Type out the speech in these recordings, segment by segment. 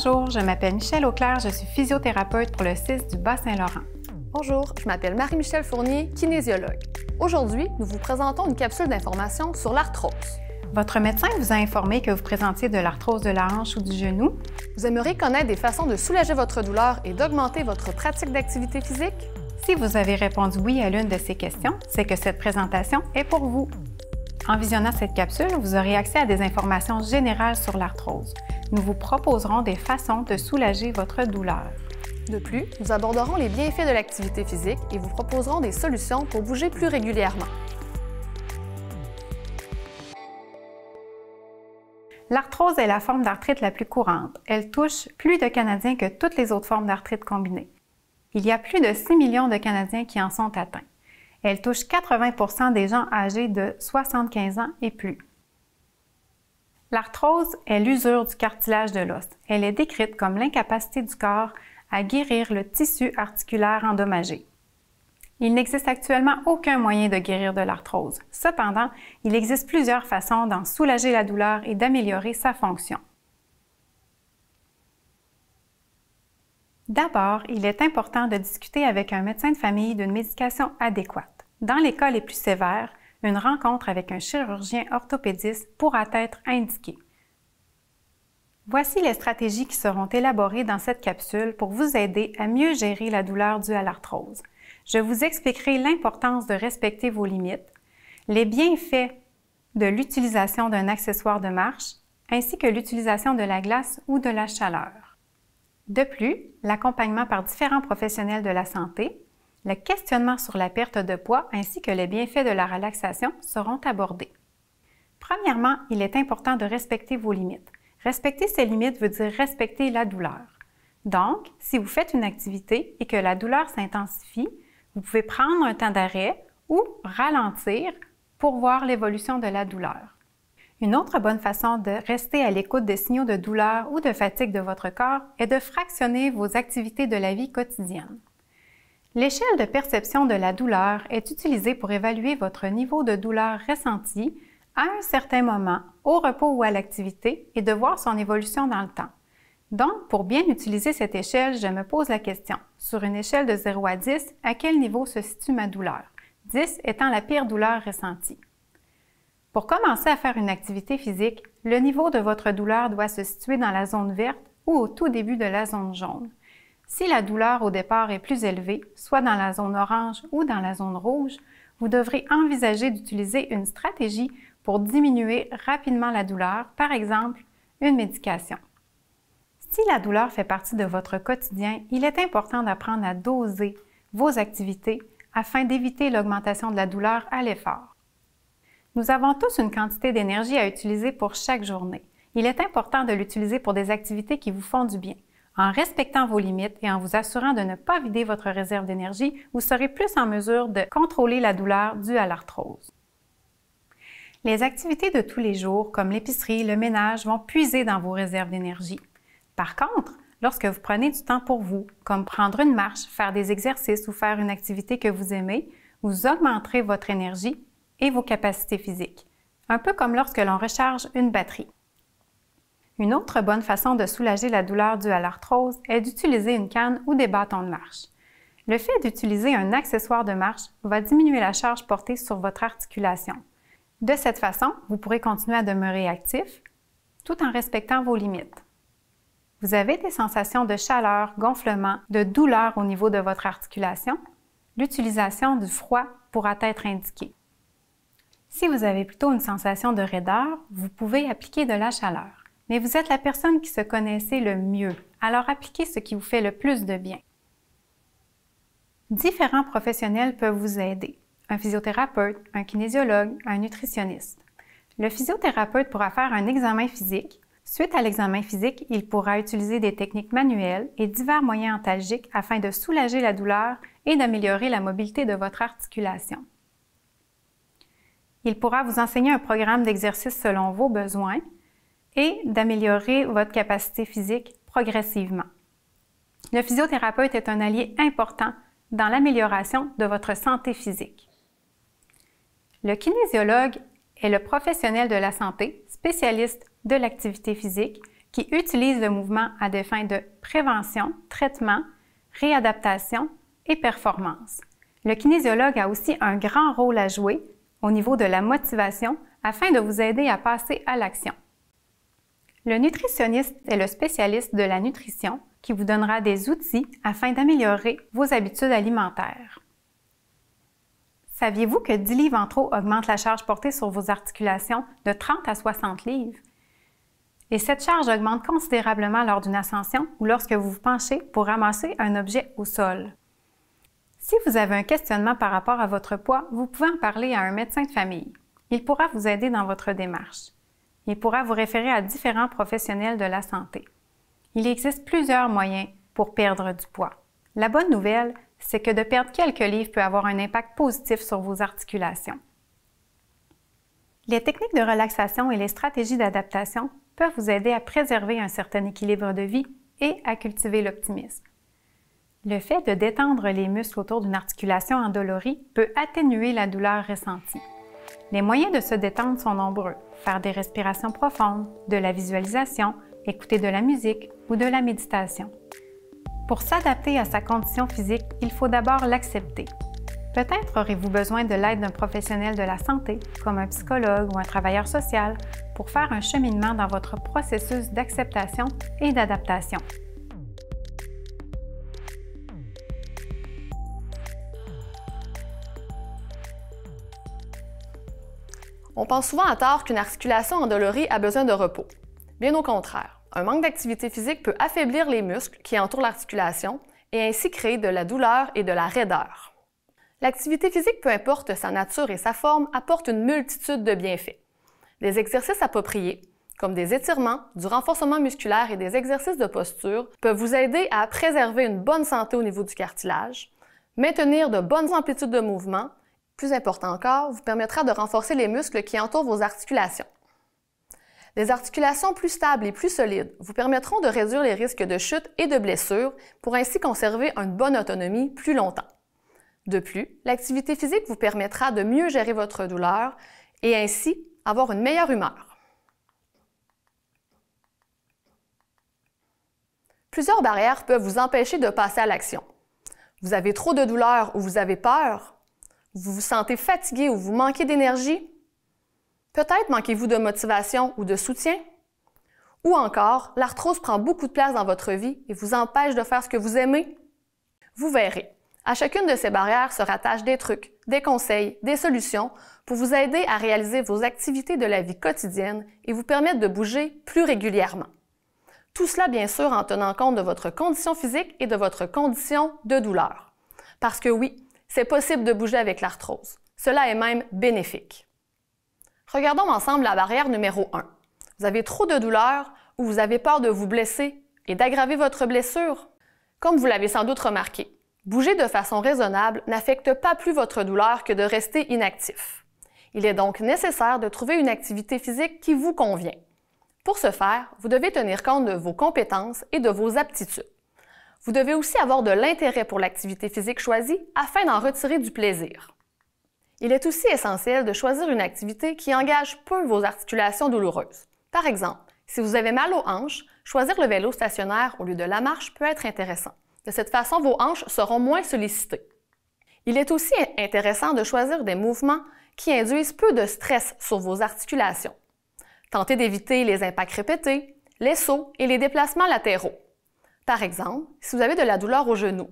Bonjour, je m'appelle Michèle Auclair, je suis physiothérapeute pour le CIS du Bas-Saint-Laurent. Bonjour, je m'appelle Marie-Michèle Fournier, kinésiologue. Aujourd'hui, nous vous présentons une capsule d'information sur l'arthrose. Votre médecin vous a informé que vous présentiez de l'arthrose de la hanche ou du genou? Vous aimeriez connaître des façons de soulager votre douleur et d'augmenter votre pratique d'activité physique? Si vous avez répondu oui à l'une de ces questions, c'est que cette présentation est pour vous. En visionnant cette capsule, vous aurez accès à des informations générales sur l'arthrose. Nous vous proposerons des façons de soulager votre douleur. De plus, nous aborderons les bienfaits de l'activité physique et vous proposerons des solutions pour bouger plus régulièrement. L'arthrose est la forme d'arthrite la plus courante. Elle touche plus de Canadiens que toutes les autres formes d'arthrite combinées. Il y a plus de 6 millions de Canadiens qui en sont atteints. Elle touche 80% des gens âgés de 75 ans et plus. L'arthrose est l'usure du cartilage de l'os. Elle est décrite comme l'incapacité du corps à guérir le tissu articulaire endommagé. Il n'existe actuellement aucun moyen de guérir de l'arthrose. Cependant, il existe plusieurs façons d'en soulager la douleur et d'améliorer sa fonction. D'abord, il est important de discuter avec un médecin de famille d'une médication adéquate. Dans les cas les plus sévères, une rencontre avec un chirurgien orthopédiste pourra être indiquée. Voici les stratégies qui seront élaborées dans cette capsule pour vous aider à mieux gérer la douleur due à l'arthrose. Je vous expliquerai l'importance de respecter vos limites, les bienfaits de l'utilisation d'un accessoire de marche, ainsi que l'utilisation de la glace ou de la chaleur. De plus, l'accompagnement par différents professionnels de la santé, le questionnement sur la perte de poids ainsi que les bienfaits de la relaxation seront abordés. Premièrement, il est important de respecter vos limites. Respecter ces limites veut dire respecter la douleur. Donc, si vous faites une activité et que la douleur s'intensifie, vous pouvez prendre un temps d'arrêt ou ralentir pour voir l'évolution de la douleur. Une autre bonne façon de rester à l'écoute des signaux de douleur ou de fatigue de votre corps est de fractionner vos activités de la vie quotidienne. L'échelle de perception de la douleur est utilisée pour évaluer votre niveau de douleur ressenti à un certain moment, au repos ou à l'activité, et de voir son évolution dans le temps. Donc, pour bien utiliser cette échelle, je me pose la question, sur une échelle de 0 à 10, à quel niveau se situe ma douleur? 10 étant la pire douleur ressentie. Pour commencer à faire une activité physique, le niveau de votre douleur doit se situer dans la zone verte ou au tout début de la zone jaune. Si la douleur au départ est plus élevée, soit dans la zone orange ou dans la zone rouge, vous devrez envisager d'utiliser une stratégie pour diminuer rapidement la douleur, par exemple une médication. Si la douleur fait partie de votre quotidien, il est important d'apprendre à doser vos activités afin d'éviter l'augmentation de la douleur à l'effort. Nous avons tous une quantité d'énergie à utiliser pour chaque journée. Il est important de l'utiliser pour des activités qui vous font du bien. En respectant vos limites et en vous assurant de ne pas vider votre réserve d'énergie, vous serez plus en mesure de contrôler la douleur due à l'arthrose. Les activités de tous les jours, comme l'épicerie, le ménage, vont puiser dans vos réserves d'énergie. Par contre, lorsque vous prenez du temps pour vous, comme prendre une marche, faire des exercices ou faire une activité que vous aimez, vous augmenterez votre énergie et vos capacités physiques, un peu comme lorsque l'on recharge une batterie. Une autre bonne façon de soulager la douleur due à l'arthrose est d'utiliser une canne ou des bâtons de marche. Le fait d'utiliser un accessoire de marche va diminuer la charge portée sur votre articulation. De cette façon, vous pourrez continuer à demeurer actif tout en respectant vos limites. Vous avez des sensations de chaleur, gonflement, de douleur au niveau de votre articulation? L'utilisation du froid pourra être indiquée. Si vous avez plutôt une sensation de raideur, vous pouvez appliquer de la chaleur. Mais vous êtes la personne qui se connaissez le mieux, alors appliquez ce qui vous fait le plus de bien. Différents professionnels peuvent vous aider. Un physiothérapeute, un kinésiologue, un nutritionniste. Le physiothérapeute pourra faire un examen physique. Suite à l'examen physique, il pourra utiliser des techniques manuelles et divers moyens antalgiques afin de soulager la douleur et d'améliorer la mobilité de votre articulation. Il pourra vous enseigner un programme d'exercice selon vos besoins et d'améliorer votre capacité physique progressivement. Le physiothérapeute est un allié important dans l'amélioration de votre santé physique. Le kinésiologue est le professionnel de la santé, spécialiste de l'activité physique, qui utilise le mouvement à des fins de prévention, traitement, réadaptation et performance. Le kinésiologue a aussi un grand rôle à jouer au niveau de la motivation afin de vous aider à passer à l'action. Le nutritionniste est le spécialiste de la nutrition qui vous donnera des outils afin d'améliorer vos habitudes alimentaires. Saviez-vous que 10 livres en trop augmentent la charge portée sur vos articulations de 30 à 60 livres? Et cette charge augmente considérablement lors d'une ascension ou lorsque vous vous penchez pour ramasser un objet au sol. Si vous avez un questionnement par rapport à votre poids, vous pouvez en parler à un médecin de famille. Il pourra vous aider dans votre démarche. Il pourra vous référer à différents professionnels de la santé. Il existe plusieurs moyens pour perdre du poids. La bonne nouvelle, c'est que de perdre quelques livres peut avoir un impact positif sur vos articulations. Les techniques de relaxation et les stratégies d'adaptation peuvent vous aider à préserver un certain équilibre de vie et à cultiver l'optimisme. Le fait de détendre les muscles autour d'une articulation endolorie peut atténuer la douleur ressentie. Les moyens de se détendre sont nombreux. Faire des respirations profondes, de la visualisation, écouter de la musique ou de la méditation. Pour s'adapter à sa condition physique, il faut d'abord l'accepter. Peut-être aurez-vous besoin de l'aide d'un professionnel de la santé, comme un psychologue ou un travailleur social, pour faire un cheminement dans votre processus d'acceptation et d'adaptation. On pense souvent à tort qu'une articulation endolorie a besoin de repos. Bien au contraire, un manque d'activité physique peut affaiblir les muscles qui entourent l'articulation et ainsi créer de la douleur et de la raideur. L'activité physique, peu importe sa nature et sa forme, apporte une multitude de bienfaits. Des exercices appropriés, comme des étirements, du renforcement musculaire et des exercices de posture, peuvent vous aider à préserver une bonne santé au niveau du cartilage, maintenir de bonnes amplitudes de mouvement. Plus important encore, vous permettra de renforcer les muscles qui entourent vos articulations. Des articulations plus stables et plus solides vous permettront de réduire les risques de chute et de blessures pour ainsi conserver une bonne autonomie plus longtemps. De plus, l'activité physique vous permettra de mieux gérer votre douleur et ainsi avoir une meilleure humeur. Plusieurs barrières peuvent vous empêcher de passer à l'action. Vous avez trop de douleur ou vous avez peur? Vous vous sentez fatigué ou vous manquez d'énergie? Peut-être manquez-vous de motivation ou de soutien? Ou encore, l'arthrose prend beaucoup de place dans votre vie et vous empêche de faire ce que vous aimez? Vous verrez, à chacune de ces barrières se rattachent des trucs, des conseils, des solutions pour vous aider à réaliser vos activités de la vie quotidienne et vous permettre de bouger plus régulièrement. Tout cela, bien sûr, en tenant compte de votre condition physique et de votre condition de douleur. Parce que oui, c'est possible de bouger avec l'arthrose. Cela est même bénéfique. Regardons ensemble la barrière numéro 1. Vous avez trop de douleur ou vous avez peur de vous blesser et d'aggraver votre blessure? Comme vous l'avez sans doute remarqué, bouger de façon raisonnable n'affecte pas plus votre douleur que de rester inactif. Il est donc nécessaire de trouver une activité physique qui vous convient. Pour ce faire, vous devez tenir compte de vos compétences et de vos aptitudes. Vous devez aussi avoir de l'intérêt pour l'activité physique choisie afin d'en retirer du plaisir. Il est aussi essentiel de choisir une activité qui engage peu vos articulations douloureuses. Par exemple, si vous avez mal aux hanches, choisir le vélo stationnaire au lieu de la marche peut être intéressant. De cette façon, vos hanches seront moins sollicitées. Il est aussi intéressant de choisir des mouvements qui induisent peu de stress sur vos articulations. Tentez d'éviter les impacts répétés, les sauts et les déplacements latéraux. Par exemple, si vous avez de la douleur au genou,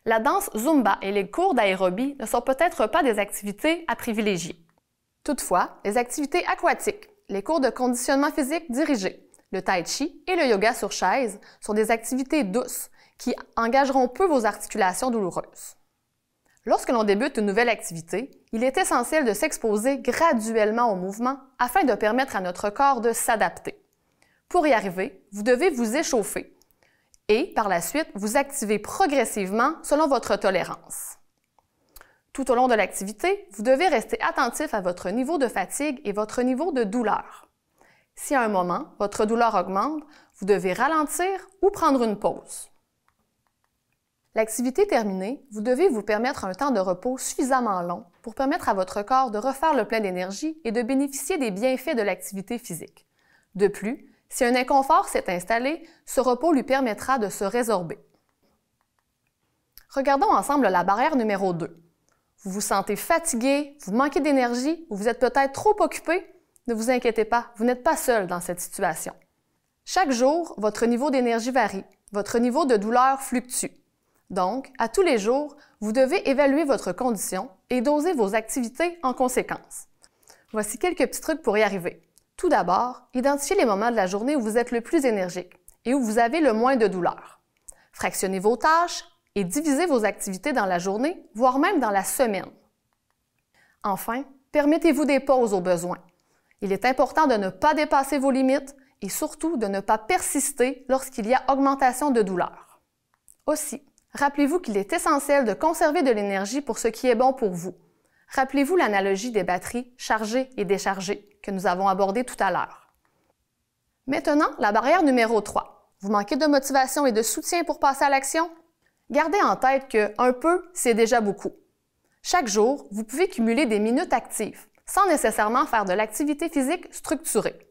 la danse Zumba et les cours d'aérobie ne sont peut-être pas des activités à privilégier. Toutefois, les activités aquatiques, les cours de conditionnement physique dirigés, le tai chi et le yoga sur chaise sont des activités douces qui engageront peu vos articulations douloureuses. Lorsque l'on débute une nouvelle activité, il est essentiel de s'exposer graduellement au mouvement afin de permettre à notre corps de s'adapter. Pour y arriver, vous devez vous échauffer et, par la suite, vous activer progressivement selon votre tolérance. Tout au long de l'activité, vous devez rester attentif à votre niveau de fatigue et votre niveau de douleur. Si à un moment, votre douleur augmente, vous devez ralentir ou prendre une pause. L'activité terminée, vous devez vous permettre un temps de repos suffisamment long pour permettre à votre corps de refaire le plein d'énergie et de bénéficier des bienfaits de l'activité physique. De plus, Si un inconfort s'est installé, ce repos lui permettra de se résorber. Regardons ensemble la barrière numéro 2. Vous vous sentez fatigué, vous manquez d'énergie ou vous êtes peut-être trop occupé? Ne vous inquiétez pas, vous n'êtes pas seul dans cette situation. Chaque jour, votre niveau d'énergie varie, votre niveau de douleur fluctue. Donc, à tous les jours, vous devez évaluer votre condition et doser vos activités en conséquence. Voici quelques petits trucs pour y arriver. Tout d'abord, identifiez les moments de la journée où vous êtes le plus énergique et où vous avez le moins de douleur. Fractionnez vos tâches et divisez vos activités dans la journée, voire même dans la semaine. Enfin, permettez-vous des pauses au besoin. Il est important de ne pas dépasser vos limites et surtout de ne pas persister lorsqu'il y a augmentation de douleur. Aussi, rappelez-vous qu'il est essentiel de conserver de l'énergie pour ce qui est bon pour vous. Rappelez-vous l'analogie des batteries chargées et déchargées que nous avons abordée tout à l'heure. Maintenant, la barrière numéro 3. Vous manquez de motivation et de soutien pour passer à l'action? Gardez en tête que un peu, c'est déjà beaucoup. Chaque jour, vous pouvez cumuler des minutes actives, sans nécessairement faire de l'activité physique structurée.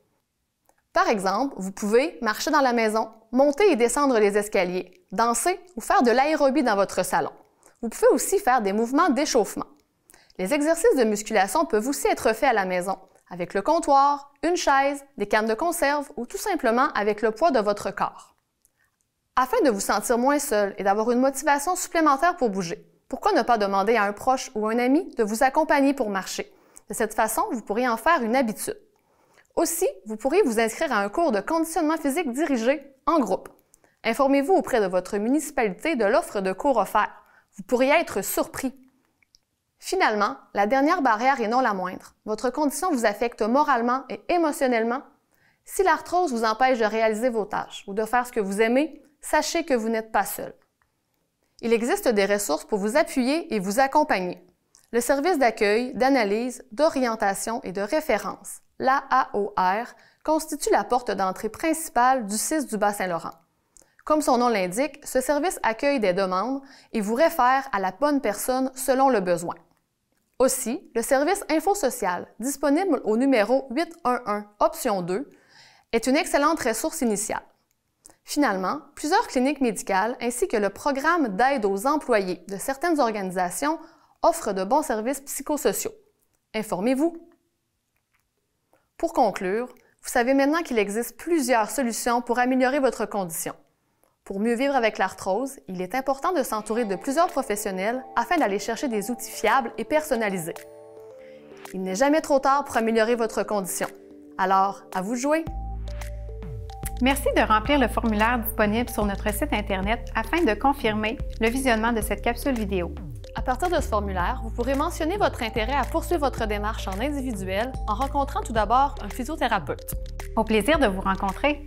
Par exemple, vous pouvez marcher dans la maison, monter et descendre les escaliers, danser ou faire de l'aérobie dans votre salon. Vous pouvez aussi faire des mouvements d'échauffement. Les exercices de musculation peuvent aussi être faits à la maison, avec le comptoir, une chaise, des cannes de conserve ou tout simplement avec le poids de votre corps. Afin de vous sentir moins seul et d'avoir une motivation supplémentaire pour bouger, pourquoi ne pas demander à un proche ou un ami de vous accompagner pour marcher? De cette façon, vous pourriez en faire une habitude. Aussi, vous pourriez vous inscrire à un cours de conditionnement physique dirigé en groupe. Informez-vous auprès de votre municipalité de l'offre de cours offert. Vous pourriez être surpris. Finalement, la dernière barrière et non la moindre, votre condition vous affecte moralement et émotionnellement. Si l'arthrose vous empêche de réaliser vos tâches ou de faire ce que vous aimez, sachez que vous n'êtes pas seul. Il existe des ressources pour vous appuyer et vous accompagner. Le service d'accueil, d'analyse, d'orientation et de référence, l'AAOR, constitue la porte d'entrée principale du CIS du Bas-Saint-Laurent. Comme son nom l'indique, ce service accueille des demandes et vous réfère à la bonne personne selon le besoin. Aussi, le service InfoSocial, disponible au numéro 811, option 2, est une excellente ressource initiale. Finalement, plusieurs cliniques médicales ainsi que le programme d'aide aux employés de certaines organisations offrent de bons services psychosociaux. Informez-vous. Pour conclure, vous savez maintenant qu'il existe plusieurs solutions pour améliorer votre condition. Pour mieux vivre avec l'arthrose, il est important de s'entourer de plusieurs professionnels afin d'aller chercher des outils fiables et personnalisés. Il n'est jamais trop tard pour améliorer votre condition. Alors, à vous de jouer! Merci de remplir le formulaire disponible sur notre site Internet afin de confirmer le visionnement de cette capsule vidéo. À partir de ce formulaire, vous pourrez mentionner votre intérêt à poursuivre votre démarche en individuel en rencontrant tout d'abord un physiothérapeute. Au plaisir de vous rencontrer!